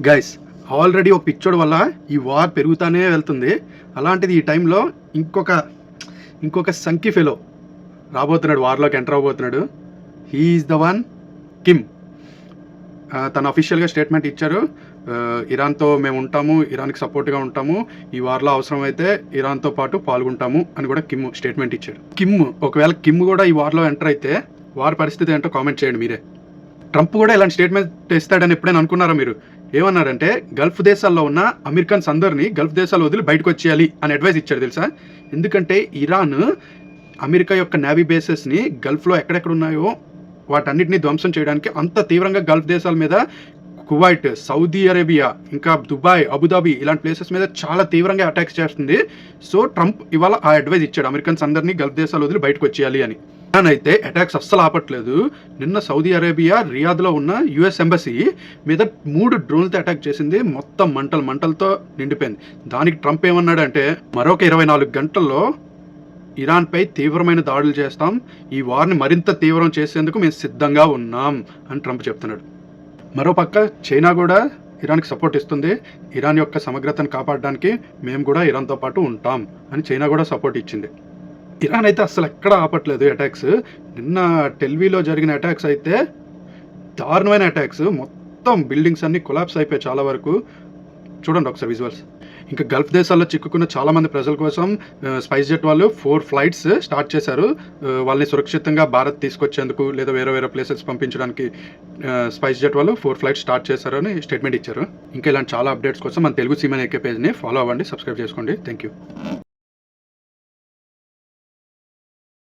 Guys, already ఒక పిచ్చోడు వల్ల ఈ వార్ పెరుగుతానే వెళ్తుంది. అలాంటిది ఈ టైంలో ఇంకొక సంకీ ఫెలో రాబోతున్నాడు, వార్లోకి ఎంటర్ అవబోతున్నాడు. He is the one, Kim. తను అఫీషియల్గా స్టేట్మెంట్ ఇచ్చారు. ఇరాన్తో మేము ఉంటాము, ఇరాన్కి సపోర్ట్గా ఉంటాము, ఈ వార్లో అవసరమైతే ఇరాన్తో పాటు పాల్గొంటాము అని కూడా కిమ్ స్టేట్మెంట్ ఇచ్చాడు. ఒకవేళ కిమ్ కూడా ఈ వార్లో ఎంటర్ అయితే వార్ పరిస్థితి ఏంటో కామెంట్ చేయండి మీరే. ట్రంప్ కూడా ఇలాంటి స్టేట్మెంట్ ఇస్తాడని ఎప్పుడైనా అనుకున్నారా మీరు? ఏమన్నారంటే గల్ఫ్ దేశాల్లో ఉన్న అమెరికన్స్ అందరినీ గల్ఫ్ దేశాలు వదిలి బయటకు వచ్చేయాలి అని అడ్వైస్ ఇచ్చాడు తెలుసా. ఎందుకంటే ఇరాన్ అమెరికా యొక్క నేవీ బేసెస్ని గల్ఫ్లో ఎక్కడెక్కడ ఉన్నాయో వాటన్నిటిని ధ్వంసం చేయడానికి అంత తీవ్రంగా గల్ఫ్ దేశాల మీద, కువైట్, సౌదీ అరేబియా, ఇంకా దుబాయ్, అబుదాబి ఇలాంటి ప్లేసెస్ మీద చాలా తీవ్రంగా అటాక్స్ చేస్తుంది. సో ట్రంప్ ఇవాళ ఆ అడ్వైస్ ఇచ్చాడు, అమెరికన్స్ అందరినీ గల్ఫ్ దేశాలు వదిలి బయటకు వచ్చేయాలి అని. అయితే అటాక్స్ అస్సలు ఆపట్లేదు. నిన్న సౌదీ అరేబియా రియాద్లో ఉన్న యుఎస్ ఎంబసీ మీద 3 డ్రోన్లతో అటాక్ చేసింది. మొత్తం మంటలతో నిండిపోయింది. దానికి ట్రంప్ ఏమన్నాడంటే మరొక 24 గంటల్లో ఇరాన్పై తీవ్రమైన దాడులు చేస్తాం, ఈ వార్ని మరింత తీవ్రం చేసేందుకు మేము సిద్ధంగా ఉన్నాం అని ట్రంప్ చెప్తున్నాడు. మరోపక్క చైనా కూడా ఇరాన్కి సపోర్ట్ ఇస్తుంది. ఇరాన్ యొక్క సమగ్రతను కాపాడడానికి మేము కూడా ఇరాన్తో పాటు ఉంటాం అని చైనా కూడా సపోర్ట్ ఇచ్చింది. ఇరాన్ అయితే అసలు ఎక్కడ ఆపట్లేదు అటాక్స్. నిన్న టెల్వీలో జరిగిన అటాక్స్ అయితే దారుణమైన అటాక్స్. మొత్తం బిల్డింగ్స్ అన్ని కొలాప్స్ అయిపోయాయి చాలా వరకు. చూడండి ఒకసారి విజువల్స్. ఇంకా గల్ఫ్ దేశాల్లో చిక్కుకున్న చాలామంది ప్రజల కోసం స్పైస్ జెట్ వాళ్ళు 4 ఫ్లైట్స్ స్టార్ట్ చేశారు. వాళ్ళని సురక్షితంగా భారత్ తీసుకొచ్చేందుకు లేదా వేరే ప్లేసెస్ పంపించడానికి స్పైస్ జెట్ వాళ్ళు 4 ఫ్లైట్స్ స్టార్ట్ చేశారు అని స్టేట్మెంట్ ఇచ్చారు. ఇంకా ఇలాంటి చాలా అప్డేట్స్ కోసం మన తెలుగు సీమన్ ఏకే పేజ్ని ఫాలో అవ్వండి, సబ్స్క్రైబ్ చేసుకోండి. Thank you.